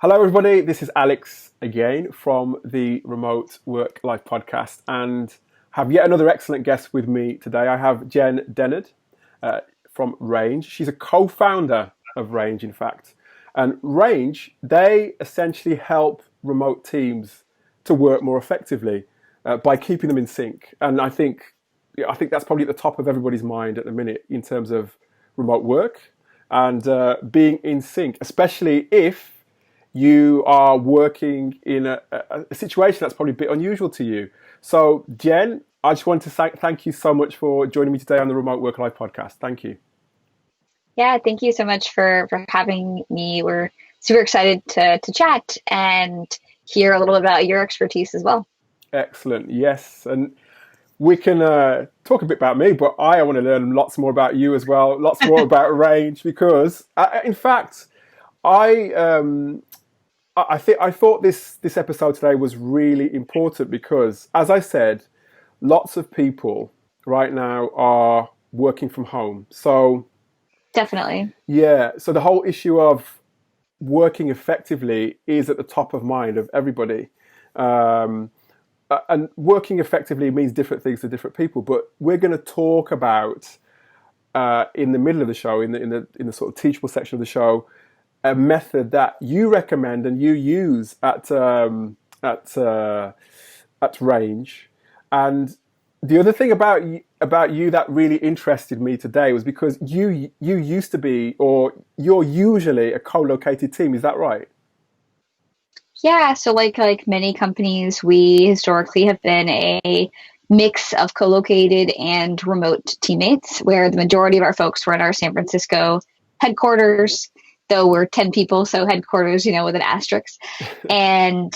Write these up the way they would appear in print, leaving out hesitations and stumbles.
Hello, everybody. This is Alex again from the Remote Work Life podcast, and have yet another excellent guest with me today. I have Jen Dennard from Range. She's a co-founder of Range, in fact. And Range, they essentially help remote teams to work more effectively by keeping them in sync. And I think that's probably at the top of everybody's mind at the minute in terms of remote work and being in sync, especially if you are working in a situation that's probably a bit unusual to you. So, Jen, I just want to thank you so much for joining me today on the Remote Work Life podcast. Thank you. Yeah, thank you so much for having me. We're super excited to chat and hear a little bit about your expertise as well. Excellent. Yes. And we can talk a bit about me, but I want to learn lots more about you as well, lots more about Range, because in fact, I thought this episode today was really important because, as I said, lots of people right now are working from home. So definitely, yeah. So the whole issue of working effectively is at the top of mind of everybody, and working effectively means different things to different people. But we're going to talk about in the middle of the show, in the sort of teachable section of the show, a method that you recommend and you use at Range. And the other thing about you that really interested me today was because you used to be, or you're usually, a co-located team. Is that right? yeah. So like many companies, we historically have been a mix of co-located and remote teammates, where the majority of our folks were in our San Francisco headquarters, though we're 10 people, so headquarters, with an asterisk. And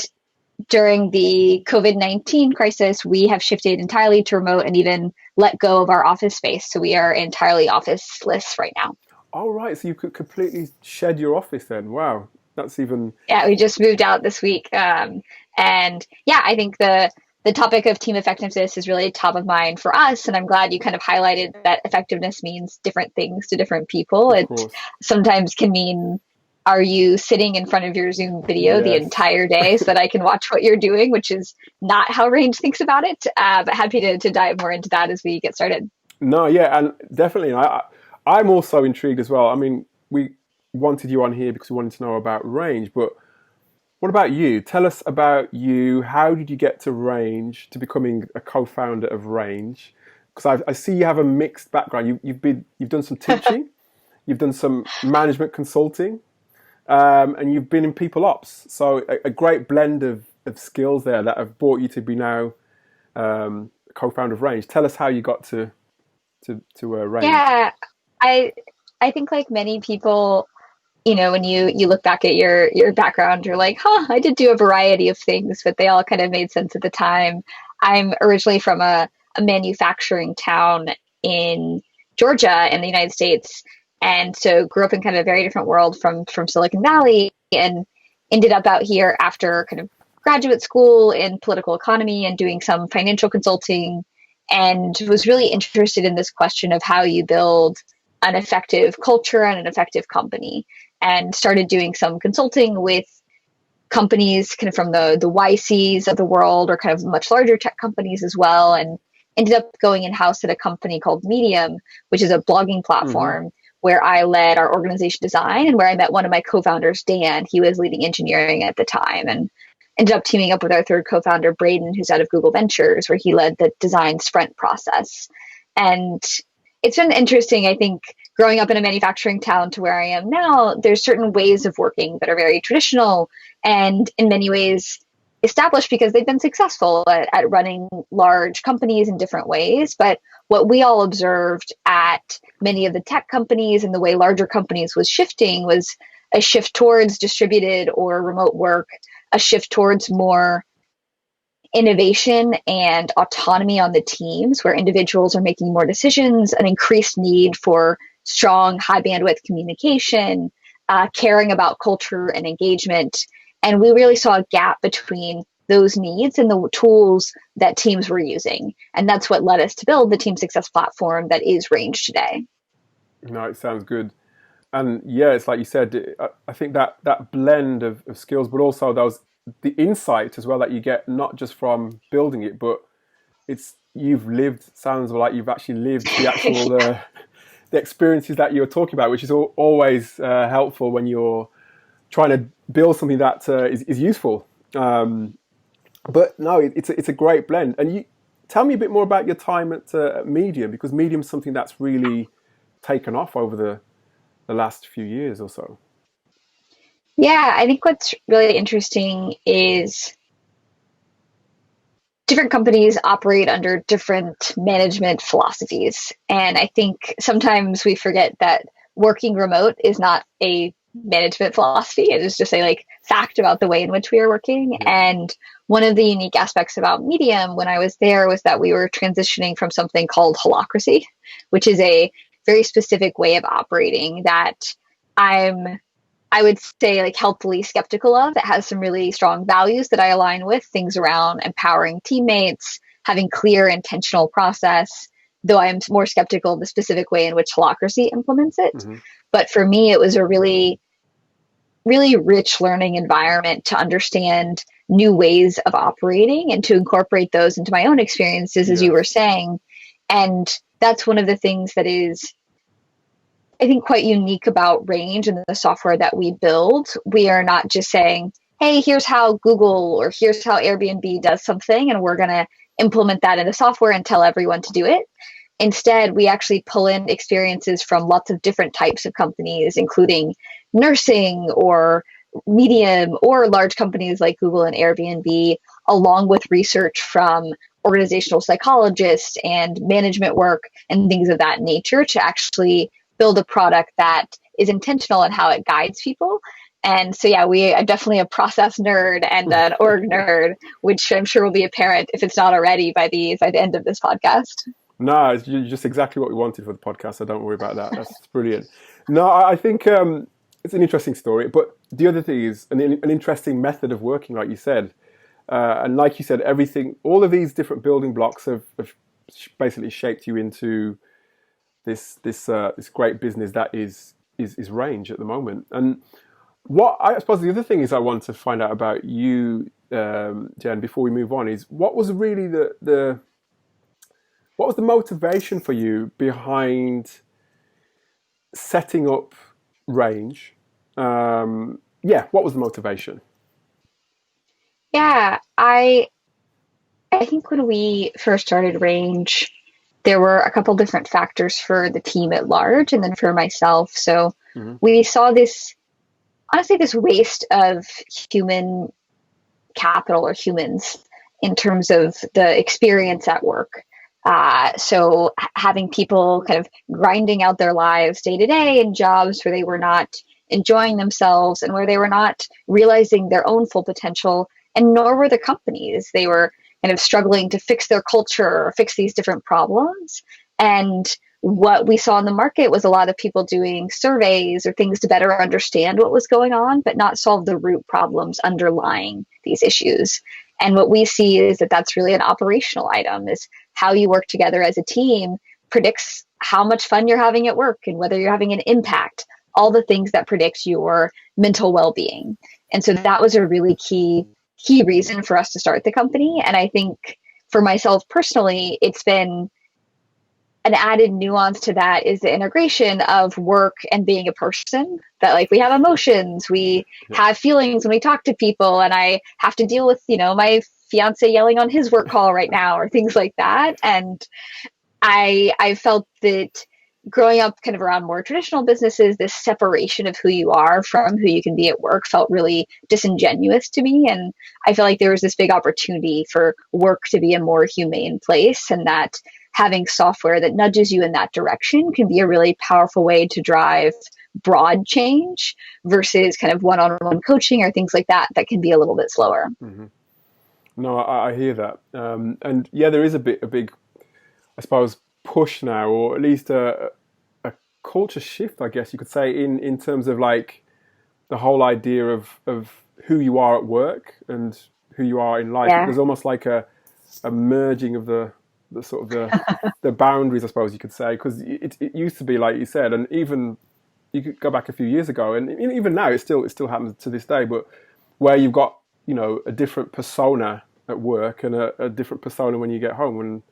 during the COVID-19 crisis, we have shifted entirely to remote and even let go of our office space. So we are entirely officeless right now. Oh, right. So you could completely shed your office then. Wow. That's even... Yeah, we just moved out this week. And yeah, I think the topic of team effectiveness is really top of mind for us. And I'm glad you kind of highlighted that effectiveness means different things to different people. It sometimes can mean, are you sitting in front of your Zoom video the entire day so that I can watch what you're doing, which is not how Range thinks about it. But happy to dive more into that as we get started. No, yeah, and definitely. I'm also intrigued as well. I mean, we wanted you on here because we wanted to know about Range, but what about you? Tell us about you. How did you get to Range, to becoming a co-founder of Range? Because I see you have a mixed background. You've done some teaching, you've done some management consulting, and you've been in people ops. So a great blend of skills there that have brought you to be now co-founder of Range. Tell us how you got to Range. Yeah, I think like many people, when you look back at your background, you're like, I did do a variety of things, but they all kind of made sense at the time. I'm originally from a manufacturing town in Georgia in the United States. And so grew up in kind of a very different world from Silicon Valley, and ended up out here after kind of graduate school in political economy and doing some financial consulting, and was really interested in this question of how you build an effective culture and an effective company, and started doing some consulting with companies kind of from the YCs of the world, or kind of much larger tech companies as well, and ended up going in-house at a company called Medium, which is a blogging platform, where I led our organization design, and where I met one of my co-founders, Dan. He was leading engineering at the time, and ended up teaming up with our third co-founder, Braden, who's out of Google Ventures, where he led the design sprint process. And it's been interesting, I think, growing up in a manufacturing town to where I am now. There's certain ways of working that are very traditional and in many ways established because they've been successful at running large companies in different ways. But what we all observed at many of the tech companies and the way larger companies was shifting was a shift towards distributed or remote work, a shift towards more innovation and autonomy on the teams, where individuals are making more decisions, an increased need for strong, high bandwidth communication, caring about culture and engagement. And we really saw a gap between those needs and the tools that teams were using. And that's what led us to build the team success platform that is Range today. No, it sounds good. And yeah, it's like you said. I think that blend of skills, but also the insight as well that you get, not just from building it, but it's you've lived. Sounds like you've actually lived the actual the experiences that you're talking about, which is always helpful when you're trying to build something that is useful. But no, it's a great blend. And you tell me a bit more about your time at Medium, because Medium's something that's really taken off over the last few years or so. Yeah, I think what's really interesting is different companies operate under different management philosophies. And I think sometimes we forget that working remote is not a management philosophy. It is just a like fact about the way in which we are working. Yeah. And one of the unique aspects about Medium when I was there was that we were transitioning from something called holacracy, which is a very specific way of operating that I'm I would say like healthily skeptical of. It has some really strong values that I align with, things around empowering teammates, having clear intentional process, though I am more skeptical of the specific way in which holacracy implements it. Mm-hmm. But for me, it was a really rich learning environment to understand new ways of operating and to incorporate those into my own experiences, as you Yes. were saying. And that's one of the things that is I think quite unique about Range and the software that we build. We are not just saying, hey, here's how Google or here's how Airbnb does something, and we're going to implement that in the software and tell everyone to do it. Instead, we actually pull in experiences from lots of different types of companies, including nursing or medium or large companies like Google and Airbnb, along with research from organizational psychologists and management work and things of that nature to actually build a product that is intentional in how it guides people. And so, yeah, we are definitely a process nerd and an org nerd, which I'm sure will be apparent if it's not already by the end of this podcast. No, it's just exactly what we wanted for the podcast, so don't worry about that. That's brilliant. No, I think it's an interesting story, but the other thing is an interesting method of working, like you said. And like you said, everything, all of these different building blocks have basically shaped you into this great business that is Range at the moment. And what I suppose the other thing is I want to find out about you, Jen, before we move on, is what was really the what was the motivation for you behind setting up Range? Yeah, what was the motivation? Yeah, I think when we first started Range, there were a couple different factors for the team at large and then for myself. So Hmm. we saw this honestly this waste of human capital or humans in terms of the experience at work. So having people kind of grinding out their lives day to day in jobs where they were not enjoying themselves and where they were not realizing their own full potential, and nor were the companies. They were kind of struggling to fix their culture or fix these different problems. And what we saw in the market was a lot of people doing surveys or things to better understand what was going on, but not solve the root problems underlying these issues. And what we see is that that's really an operational item, is how you work together as a team predicts how much fun you're having at work and whether you're having an impact, all the things that predict your mental well-being. And so that was a really key reason for us to start the company. And I think for myself personally, it's been an added nuance to that is the integration of work and being a person, that like we have emotions, we Yeah. have feelings when we talk to people, and I have to deal with, my fiance yelling on his work call right now or things like that. And I felt that growing up kind of around more traditional businesses, this separation of who you are from who you can be at work felt really disingenuous to me. And I feel like there was this big opportunity for work to be a more humane place, and that having software that nudges you in that direction can be a really powerful way to drive broad change versus kind of one-on-one coaching or things like that that can be a little bit slower. Hmm. No, I hear that, and yeah, there is a big, I suppose, push now, or at least a culture shift, I guess you could say, in terms of like the whole idea of who you are at work and who you are in life. Yeah. There's almost like a merging of the sort of the boundaries, I suppose you could say, because it used to be like you said, and even you could go back a few years ago, and even now it still happens to this day. But where you've got a different persona at work and a different persona when you get home, and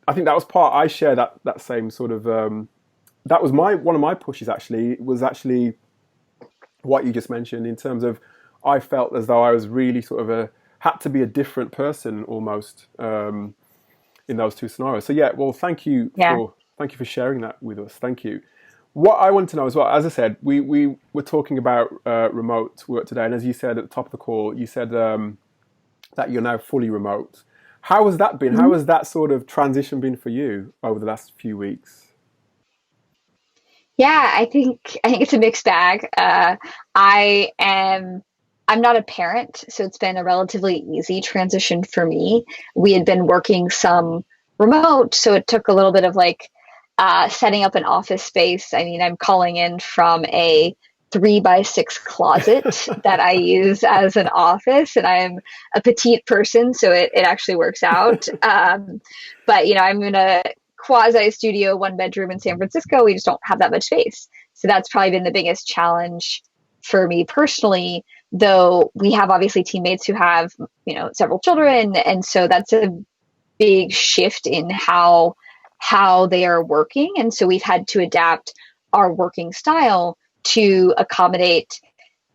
I think that was part. I share that same sort of. That was one of my pushes. Actually, was actually what you just mentioned in terms of I felt as though I was really sort of had to be a different person almost in those two scenarios. So yeah, well, Yeah. thank you for sharing that with us. Thank you. What I want to know as well, as I said, we were talking about remote work today, and as you said at the top of the call, you said that you're now fully remote. How has that been? Mhm. How has that sort of transition been for you over the last few weeks? Yeah, I think it's a mixed bag. I am I'm not a parent, so it's been a relatively easy transition for me. We had been working some remote, so it took a little bit of like setting up an office space. I mean, I'm calling in from a 3 by 6 closet that I use as an office, and I'm a petite person, so it actually works out. But I'm in a quasi studio, 1 bedroom in San Francisco. We just don't have that much space. So that's probably been the biggest challenge for me personally, though we have obviously teammates who have, several children. And so that's a big shift in how they are working. And so we've had to adapt our working style to accommodate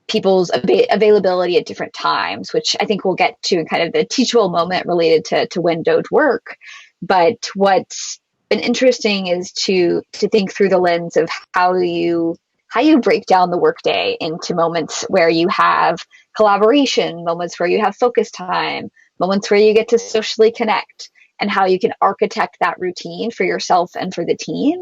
people's availability at different times, which I think we'll get to in kind of the teachable moment related to windowed work. But what's been interesting is to think through the lens of how you break down the workday into moments where you have collaboration, moments where you have focus time, moments where you get to socially connect, and how you can architect that routine for yourself and for the team,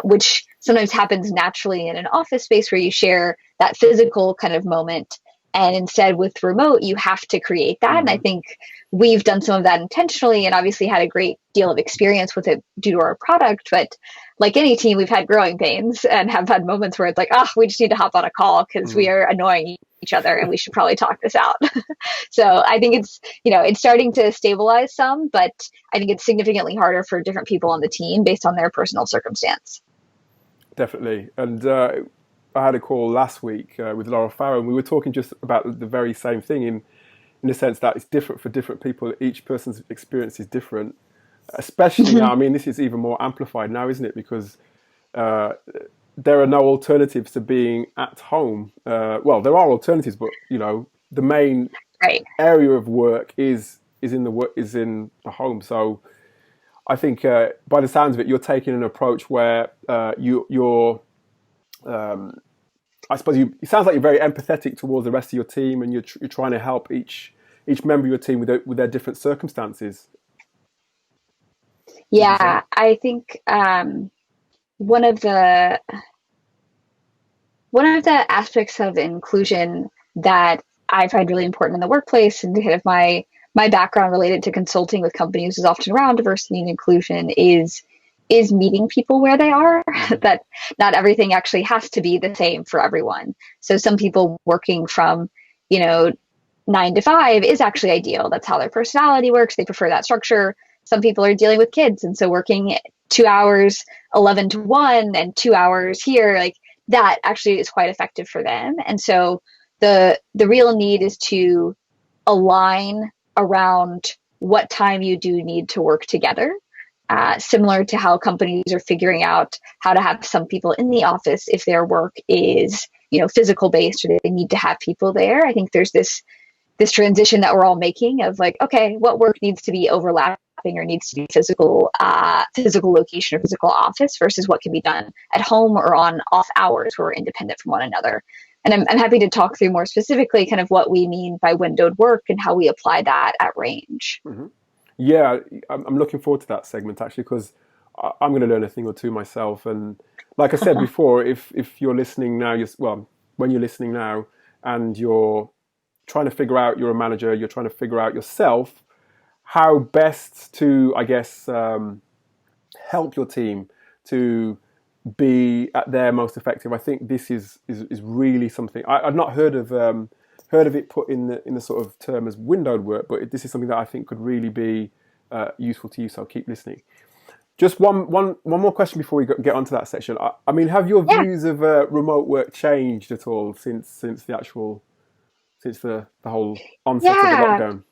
which sometimes happens naturally in an office space where you share that physical kind of moment. And instead, with remote, you have to create that. And I Hmm. think we've done some of that intentionally and obviously had a great deal of experience with it due to our product. But like any team, we've had growing pains and have had moments where it's like, oh, we just need to hop on a call because we Hmm. are annoying each other and we should probably talk this out. So I think it's starting to stabilize some, but I think it's significantly harder for different people on the team based on their personal circumstance. Definitely. And I had a call last week with Laura Farrow, and we were talking just about the very same thing in the sense that it's different for different people. Each person's experience is different, especially now. I mean, this is even more amplified now, isn't it? Because uh, there are no alternatives to being at home. Well, there are alternatives, but the main Right. area of work is in the home. So I think by the sounds of it, you're taking an approach where you're I suppose it sounds like you're very empathetic towards the rest of your team, and you're trying to help each member of your team with their different circumstances. Would you say? Yeah, I think one of the one of the aspects of inclusion that I find really important in the workplace and kind of my background related to consulting with companies is often around diversity and inclusion is meeting people where they are. Hmm. That not everything actually has to be the same for everyone. So some people working from, you know, 9 to 5 is actually ideal. That's how their personality works. They prefer that structure. Some people are dealing with kids, and so working 2 hours, 11 to 1, and 2 hours here, like that actually is quite effective for them. And so the real need is to align around what time you do need to work together. Similar to how companies are figuring out how to have some people in the office if their work is, physical based, or they need to have people there. I think there's this transition that we're all making of like, okay, what work needs to be overlapping or needs to be physical location or physical office versus what can be done at home or on off hours where we're independent from one another. And I'm happy to talk through more specifically kind of what we mean by windowed work and how we apply that at Range. Hmm. Yeah, I'm looking forward to that segment actually because I'm going to learn a thing or two myself. And like I said before, if you're listening now, when you're listening now and you're trying to figure out you're a manager, you're trying to figure out yourself how best to, I guess, help your team to be at their most effective. I think this is really something I've not heard of it put in the sort of term as windowed work, but this is something that I think could really be useful to you. So keep listening. Just one more question before we get onto that section. I mean, have your Yeah. views of remote work changed at all since the whole onset of the Yeah. lockdown?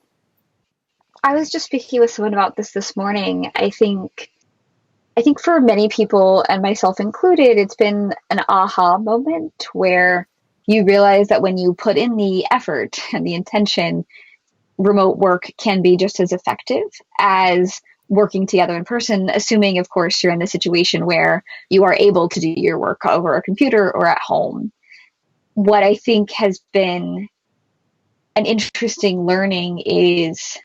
I was just speaking with someone about this morning. I think for many people, and myself included, it's been an aha moment where you realize that when you put in the effort and the intention, remote work can be just as effective as working together in person, assuming, of course, you're in a situation where you are able to do your work over a computer or at home. What I think has been an interesting learning is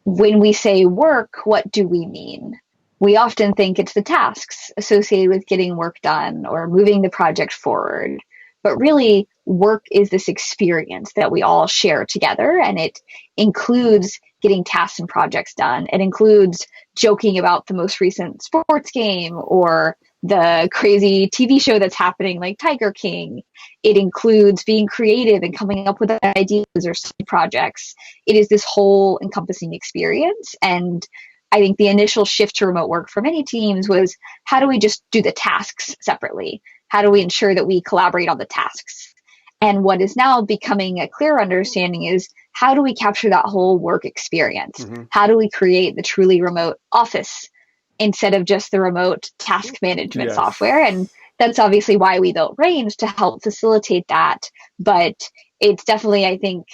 when we say work, what do we mean? We often think it's the tasks associated with getting work done or moving the project forward. But really, work is this experience that we all share together, and it includes getting tasks and projects done. It includes joking about the most recent sports game or the crazy TV show that's happening, like Tiger King. It includes being creative and coming up with ideas or side projects. It is this whole encompassing experience. And I think the initial shift to remote work for many teams was, how do we just do the tasks separately? How do we ensure that we collaborate on the tasks? And what is now becoming a clear understanding is, how do we capture that whole work experience? Hmm. How do we create the truly remote office instead of just the remote task management Yes. software? And that's obviously why we built Range, to help facilitate that. But it's definitely, I think,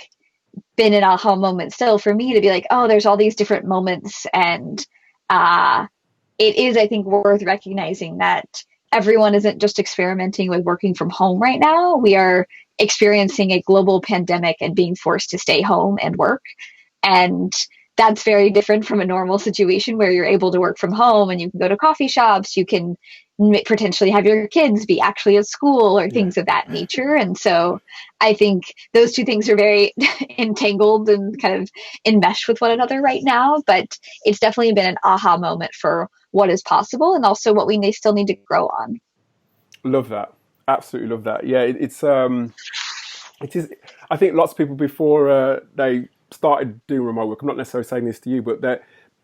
been an aha moment still for me to be like, oh, there's all these different moments. And it is, I think, worth recognizing that everyone isn't just experimenting with working from home right now. We are experiencing a global pandemic and being forced to stay home and work. And that's very different from a normal situation where you're able to work from home and you can go to coffee shops, you can potentially have your kids be actually at school or Yeah. things of that nature. And so I think those two things are very entangled and kind of enmeshed with one another right now. But it's definitely been an aha moment for what is possible and also what we may still need to grow on. Love that. Absolutely love that. Yeah, it is. I think lots of people before they started doing remote work. I'm not necessarily saying this to you, but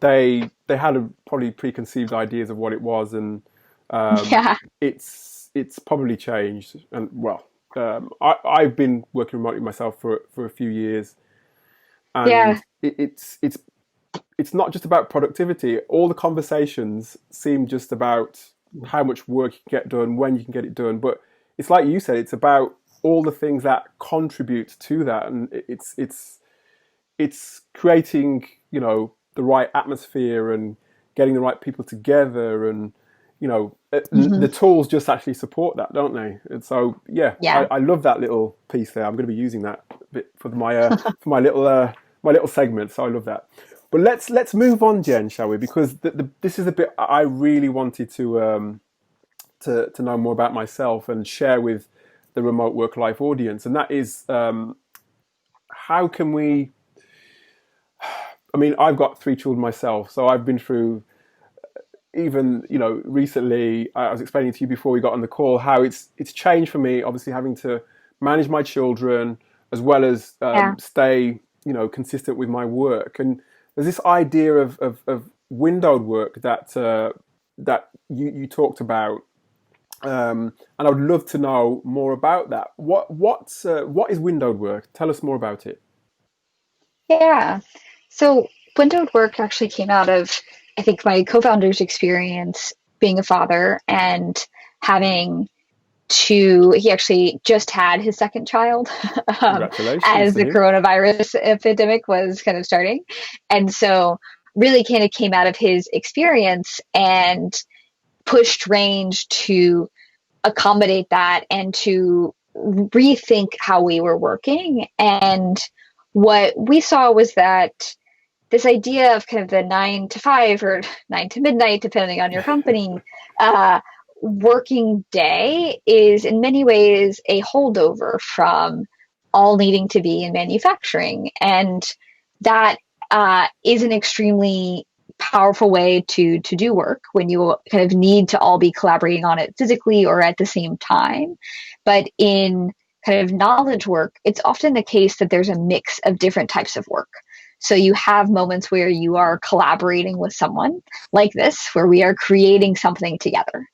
they had probably preconceived ideas of what it was, and Yeah. it's probably changed. And well, I've been working remotely myself for a few years, Yeah. and it's not just about productivity. All the conversations seem just about how much work you can get done, when you can get it done. But it's like you said, it's about all the things that contribute to that, and it's creating, the right atmosphere and getting the right people together, and Hmm. the tools just actually support that, don't they? And so yeah, Yeah. I love that little piece there. I'm going to be using that bit for my little segment. So I love that. But let's move on, Jen, shall we? Because this is a bit I really wanted to know more about myself and share with the remote work life audience, and that is, how can we? I mean, I've got three children myself, so I've been through, even recently. I was explaining to you before we got on the call how it's changed for me. Obviously, having to manage my children as well as Yeah. stay consistent with my work. And there's this idea of windowed work that you talked about, and I would love to know more about that. What is windowed work? Tell us more about it. Yeah. So windowed work actually came out of, I think, my co-founder's experience being a father and having he actually just had his second child Congratulations as to the him. coronavirus epidemic was kind of starting. And so really kind of came out of his experience and pushed Range to accommodate that and to rethink how we were working. And what we saw was that this idea of kind of the 9 to 5 or 9 to midnight, depending on your company, uh, working day is in many ways a holdover from all needing to be in manufacturing. And that is an extremely powerful way to do work when you kind of need to all be collaborating on it physically or at the same time. But in kind of knowledge work, it's often the case that there's a mix of different types of work. So you have moments where you are collaborating with someone like this, where we are creating something together.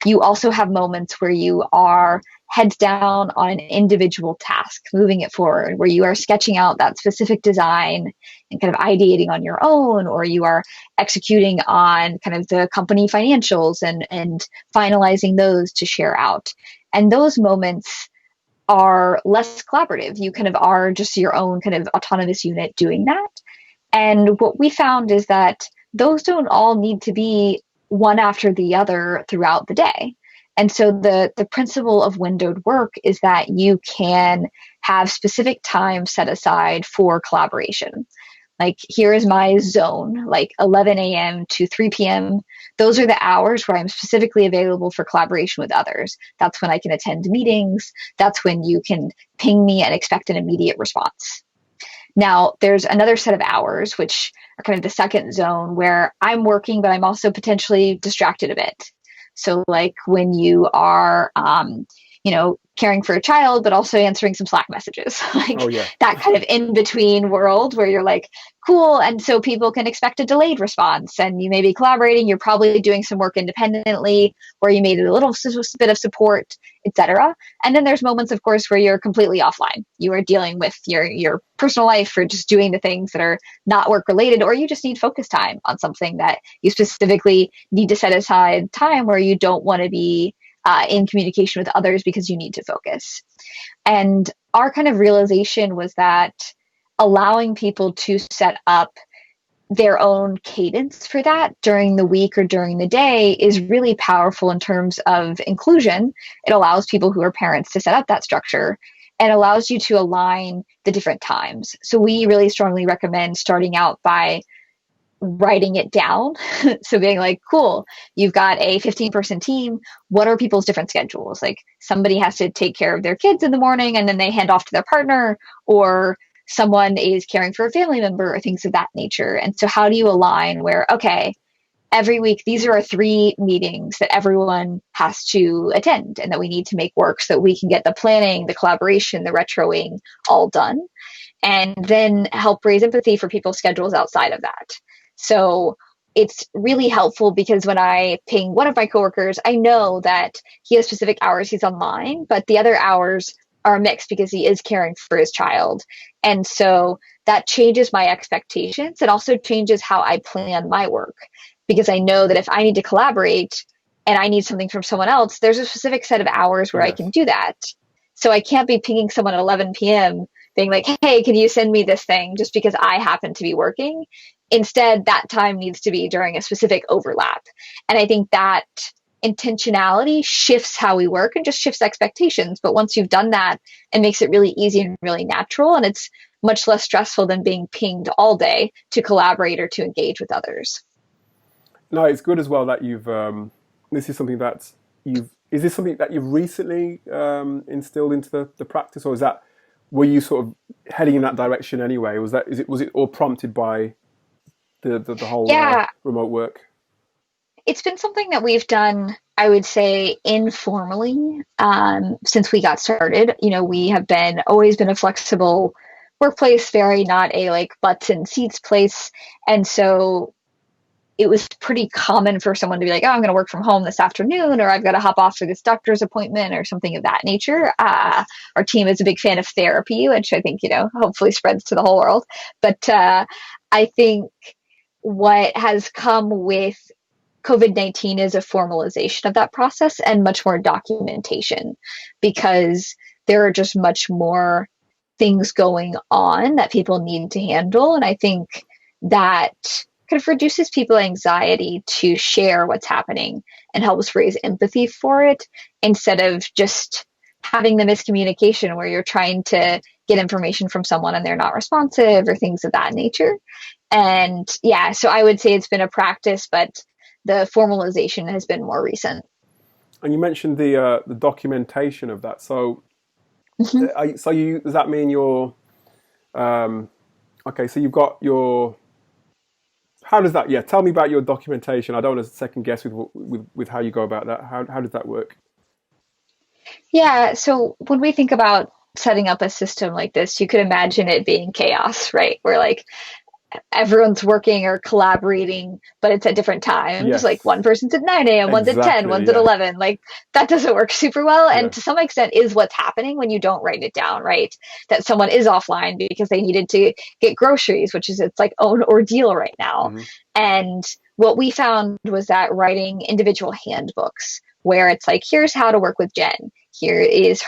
You also have moments where you are heads down on an individual task, moving it forward, where you are sketching out that specific design and kind of ideating on your own, or you are executing on kind of the company financials and finalizing those to share out. And those moments are less collaborative. You kind of are just your own kind of autonomous unit doing that. And what we found is that those don't all need to be one after the other throughout the day. And so the principle of windowed work is that you can have specific time set aside for collaboration. Like, here is my zone, like 11 a.m. to 3 p.m. Those are the hours where I'm specifically available for collaboration with others. That's when I can attend meetings. That's when you can ping me and expect an immediate response. Now, there's another set of hours, which are kind of the second zone, where I'm working, but I'm also potentially distracted a bit. So, like when you are, caring for a child, but also answering some Slack messages, like Oh yeah. that kind of in between world where you're like, cool. And so people can expect a delayed response, and you may be collaborating. You're probably doing some work independently, or you made a little bit of support, etc. And then there's moments, of course, where you're completely offline. You are dealing with your personal life, or just doing the things that are not work related, or you just need focus time on something that you specifically need to set aside time where you don't want to be in communication with others because you need to focus. And our kind of realization was that allowing people to set up their own cadence for that during the week or during the day is really powerful in terms of inclusion. It allows people who are parents to set up that structure and allows you to align the different times. So we really strongly recommend starting out by writing it down. So being like, cool, you've got a 15-person team. What are people's different schedules? Like, somebody has to take care of their kids in the morning and then they hand off to their partner, or someone is caring for a family member, or things of that nature. And so how do you align where, okay, every week, these are our 3 meetings that everyone has to attend and that we need to make work so that we can get the planning, the collaboration, the retroing all done, and then help raise empathy for people's schedules outside of that. So it's really helpful because when I ping one of my coworkers, I know that he has specific hours he's online, but the other hours are mixed because he is caring for his child. And so that changes my expectations. It also changes how I plan my work, because I know that if I need to collaborate and I need something from someone else, there's a specific set of hours where I Yes. can do that. So I can't be pinging someone at 11 p.m. being like, hey, can you send me this thing just because I happen to be working? Instead, that time needs to be during a specific overlap. And I think that intentionality shifts how we work and just shifts expectations. But once you've done that, it makes it really easy and really natural. And it's much less stressful than being pinged all day to collaborate or to engage with others. No, it's good as well that you've. This is something that you've. Is this something that you've recently instilled into the practice, or is that, were you sort of heading in that direction anyway? Was it all prompted by the whole Yeah, remote work? it's been something that we've done, I would say, informally since we got started. We have been always been a flexible workplace, very not a like butts and seats place. And so it was pretty common for someone to be like, oh, I'm going to work from home this afternoon, or I've got to hop off for this doctor's appointment or something of that nature. Our team is a big fan of therapy, which I think, hopefully spreads to the whole world. But I think what has come with COVID-19 is a formalization of that process and much more documentation, because there are just much more things going on that people need to handle. And I think that kind of reduces people's anxiety to share what's happening and helps raise empathy for it, instead of just having the miscommunication where you're trying to get information from someone and they're not responsive or things of that nature. And yeah, so I would say it's been a practice, but the formalization has been more recent. And you mentioned the documentation of that. So Mhm. does that mean you're okay? So you've got your. How does that? Yeah, tell me about your documentation. I don't want to second guess with how you go about that. How does that work? Yeah, so when we think about setting up a system like this, you could imagine it being chaos, right? Where like everyone's working or collaborating, but it's at different times. Like Yes, one person's at 9 a.m., one's at 10, exactly. one's at Yeah, 11. Like that doesn't work super well. yeah. And to some extent is what's happening when you don't write it down, right? That someone is offline because they needed to get groceries, which is its like own ordeal right now. Hmm. And what we found was that writing individual handbooks where it's like, here's how to work with Jen. Here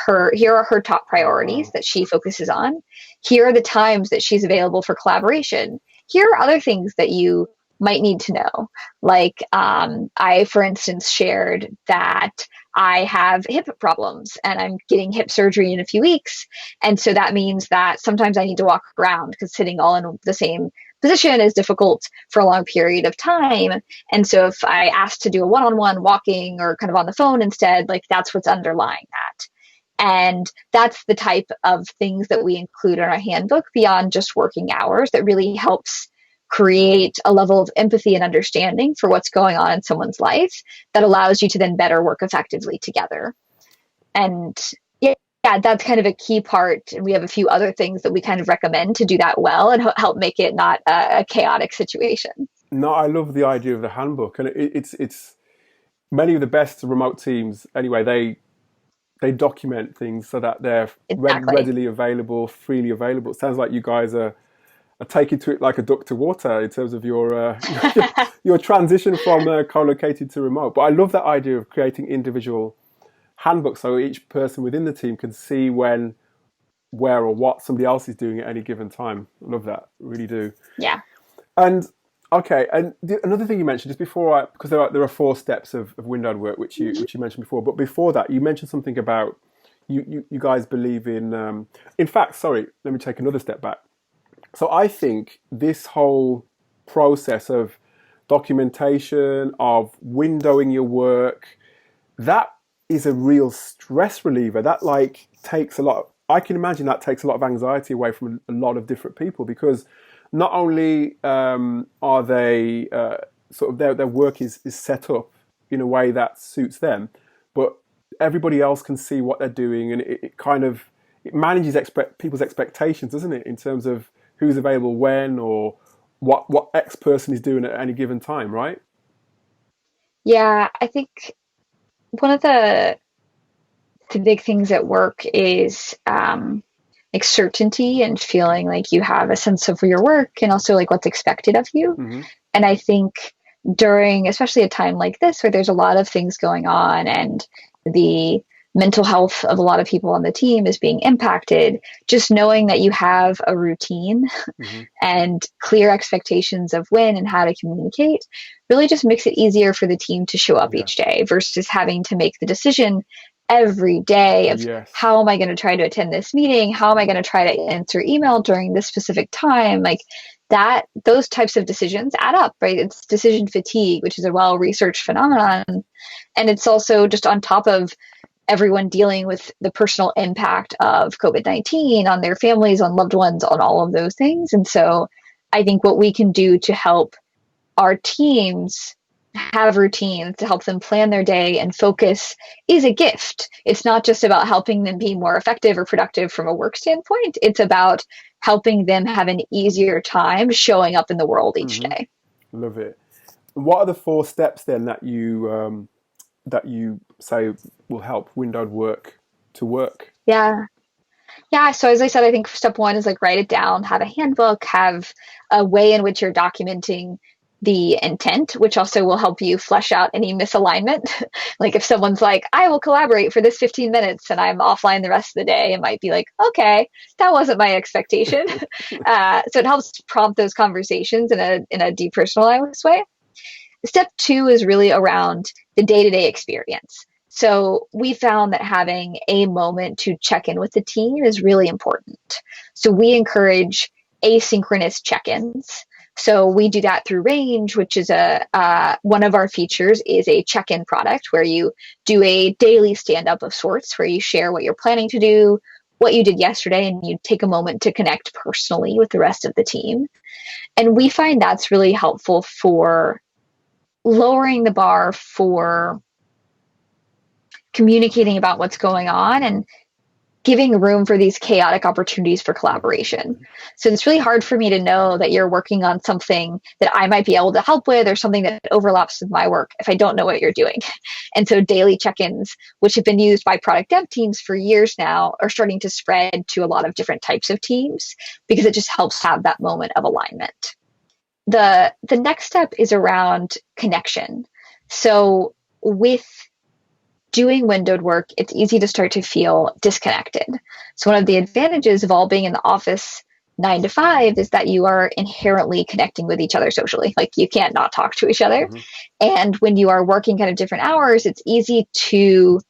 are her top Oh, priorities wow. that she focuses on. Here are the times that she's available for collaboration. Here are other things that you might need to know. Like, I, for instance, shared that I have hip problems and I'm getting hip surgery in a few weeks. And so that means that sometimes I need to walk around because sitting all in the same position is difficult for a long period of time. And so if I ask to do a one-on-one walking or kind of on the phone instead, like that's what's underlying that. And that's the type of things that we include in our handbook beyond just working hours that really helps create a level of empathy and understanding for what's going on in someone's life that allows you to then better work effectively together. And yeah, yeah, that's kind of a key part. And we have a few other things that we kind of recommend to do that well and help make it not a chaotic situation. No, I love the idea of the handbook, and it's many of the best remote teams. Anyway, they document things so that they're Exactly. readily available, freely available. It sounds like you guys are taking to it like a duck to water in terms of your your transition from co-located to remote. But I love that idea of creating individual handbooks so each person within the team can see when, where, or what somebody else is doing at any given time. I love that, really do. Yeah. And okay, and another thing you mentioned just before, because there are four steps of windowed work Mm-hmm. which you mentioned before, but before that you mentioned something about you guys believe in. In fact, sorry, let me take another step back. So I think this whole process of documentation, of windowing your work, that is a real stress reliever. That like takes a lot. I can imagine that takes a lot of anxiety away from a lot of different people because not only are they sort of their work is set up in a way that suits them, but everybody else can see what they're doing, and it kind of it manages people's expectations, doesn't it, in terms of who's available when or what X person is doing at any given time, right? Yeah, I think one of the big things at work is like certainty and feeling like you have a sense of your work and also like what's expected of you. Hmm. And I think during, especially a time like this, where there's a lot of things going on and the mental health of a lot of people on the team is being impacted, just knowing that you have a routine Hmm. and clear expectations of when and how to communicate really just makes it easier for the team to show up Yeah. each day versus having to make the decision every day of Yes. how am I going to try to attend this meeting? How am I going to try to answer email during this specific time? Like that, those types of decisions add up, right? It's decision fatigue, which is a well researched phenomenon. And it's also just on top of everyone dealing with the personal impact of COVID-19 on their families, on loved ones, on all of those things. And so I think what we can do to help our teams have routines to help them plan their day and focus is a gift. It's not just about helping them be more effective or productive from a work standpoint. It's about helping them have an easier time showing up in the world each Hmm. day. Love it. What are the four steps then that you say will help windowed work to work? Yeah. Yeah. So as I said, I think step one is like write it down, have a handbook, have a way in which you're documenting the intent, which also will help you flesh out any misalignment. Like if someone's like, I will collaborate for this 15 minutes and I'm offline the rest of the day, it might be like, okay, that wasn't my expectation. So it helps prompt those conversations in a depersonalized way. Step two is really around the day to day experience. So we found that having a moment to check in with the team is really important. So we encourage asynchronous check ins. So we do that through Range, which is a one of our features is a check-in product where you do a daily stand-up of sorts, where you share what you're planning to do, what you did yesterday, and you take a moment to connect personally with the rest of the team. And we find that's really helpful for lowering the bar for communicating about what's going on and giving room for these chaotic opportunities for collaboration. So it's really hard for me to know that you're working on something that I might be able to help with or something that overlaps with my work if I don't know what you're doing. And so daily check-ins, which have been used by product dev teams for years now, are starting to spread to a lot of different types of teams because it just helps have that moment of alignment. The next step is around connection. So with doing windowed work, it's easy to start to feel disconnected. So one of the advantages of all being in the office 9 to 5 is that you are inherently connecting with each other socially. Like you can't not talk to each other. And when you are working kind of different hours, it's easy to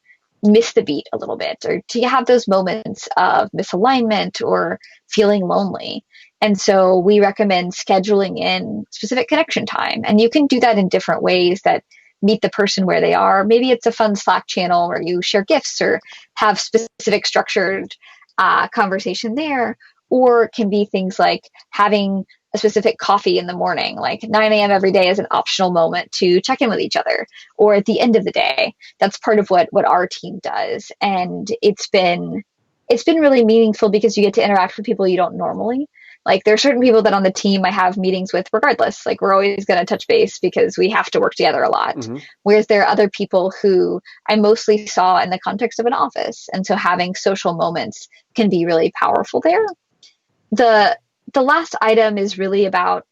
miss the beat a little bit or to have those moments of misalignment or feeling lonely. And so we recommend scheduling in specific connection time. And you can do that in different ways that meet the person where they are. Maybe it's a fun Slack channel where you share gifts or have specific structured conversation there. Or it can be things like having a specific coffee in the morning, like 9 a.m. every day is an optional moment to check in with each other. Or at the end of the day, that's part of what our team does. And it's been really meaningful because you get to interact with people you don't normally. Like there are certain people that on the team I have meetings with regardless. Like we're always going to touch base because we have to work together a lot. Whereas there are other people who I mostly saw in the context of an office. And so having social moments can be really powerful there. The last item is really about,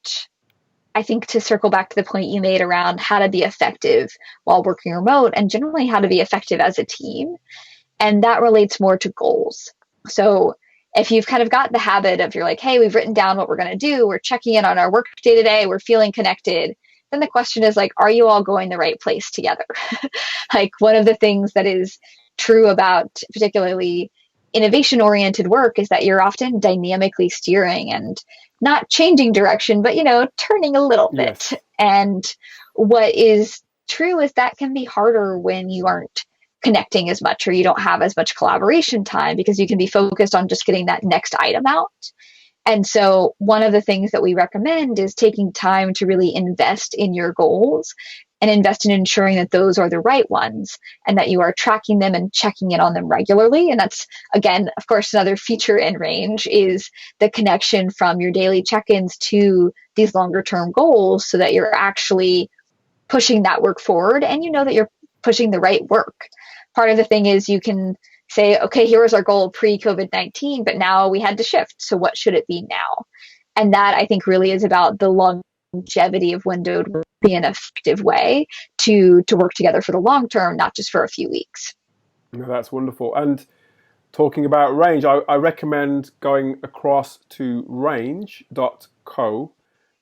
I think, to circle back to the point you made around how to be effective while working remote and generally how to be effective as a team. And that relates more to goals. So if you've kind of got the habit of you're like, hey, we've written down what we're going to do, we're checking in on our work day to day, we're feeling connected, then the question is like, are you all going the right place together? Like one of the things that is true about particularly innovation-oriented work is that you're often dynamically steering and not changing direction, but, turning a little bit. And what is true is that can be harder when you aren't connecting as much or you don't have as much collaboration time because you can be focused on just getting that next item out. And so one of the things that we recommend is taking time to really invest in your goals and invest in ensuring that those are the right ones and that you are tracking them and checking in on them regularly. And that's, again, of course, another feature in Range is the connection from your daily check-ins to these longer term goals so that you're actually pushing that work forward and you know that you're pushing the right work. Part of the thing is you can say, okay, here was our goal pre-COVID-19, but now we had to shift. So what should it be now? And that I think really is about the longevity of windowed work being an effective way to work together for the long term, not just for a few weeks. No, that's wonderful. And talking about Range, I recommend going across to range.co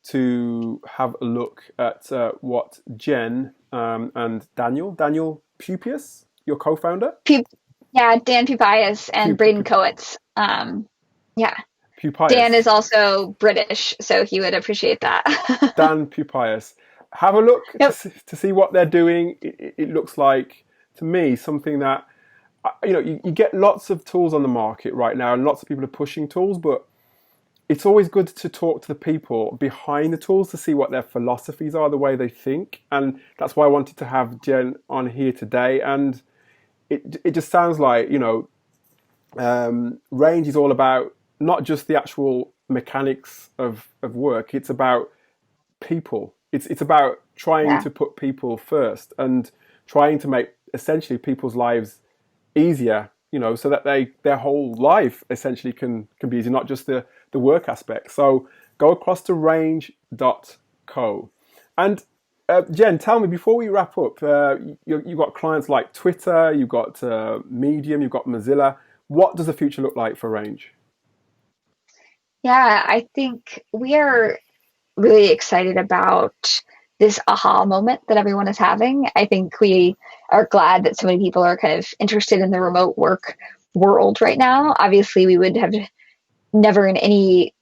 to have a look at what Jen and Daniel Pupius, your co-founder? Dan Pupius and Braden Kowitz. Pupius. Dan is also British, so he would appreciate that. Dan Pupius. Have a look to see what they're doing. It looks like, to me, something that, you get lots of tools on the market right now and lots of people are pushing tools, but it's always good to talk to the people behind the tools to see what their philosophies are, the way they think. And that's why I wanted to have Jen on here today. And it just sounds like, Range is all about not just the actual mechanics of work. It's about people. It's about trying to put people first and trying to make essentially people's lives easier, so that their whole life essentially can be easy, not just the work aspect. So go across to range.co. And Jen, tell me, before we wrap up, you've got clients like Twitter, you've got Medium, you've got Mozilla. What does the future look like for Range? Yeah, I think we are really excited about this aha moment that everyone is having. I think we are glad that so many people are kind of interested in the remote work world right now. Obviously, we would have never in any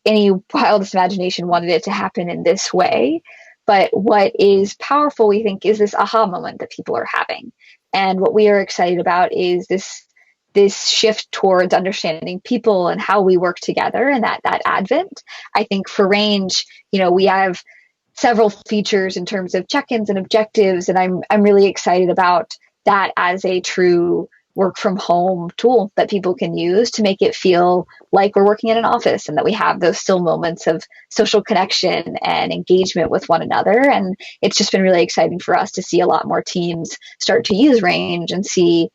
wildest imagination wanted it to happen in this way. But what is powerful, we think, is this aha moment that people are having. And what we are excited about is this shift towards understanding people and how we work together and that advent. I think for Range, we have several features in terms of check-ins and objectives, and I'm really excited about that as a true work from home tool that people can use to make it feel like we're working in an office and that we have those still moments of social connection and engagement with one another. And it's just been really exciting for us to see a lot more teams start to use Range and see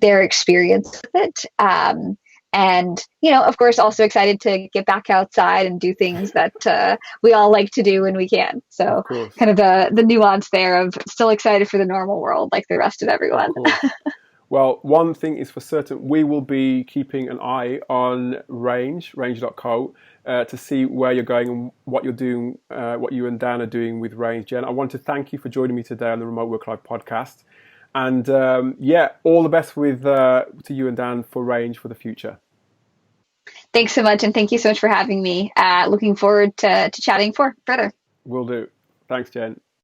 their experience with it. And, of course, also excited to get back outside and do things that we all like to do when we can. Of So course. kind of the nuance there of still excited for the normal world like the rest of everyone. Of course. Well, one thing is for certain, we will be keeping an eye on range.co, to see where you're going and what you're doing, what you and Dan are doing with Range. Jen, I want to thank you for joining me today on the Remote Work Life podcast. And all the best to you and Dan for Range for the future. Thanks so much. And thank you so much for having me. Looking forward to chatting further. Will do. Thanks, Jen.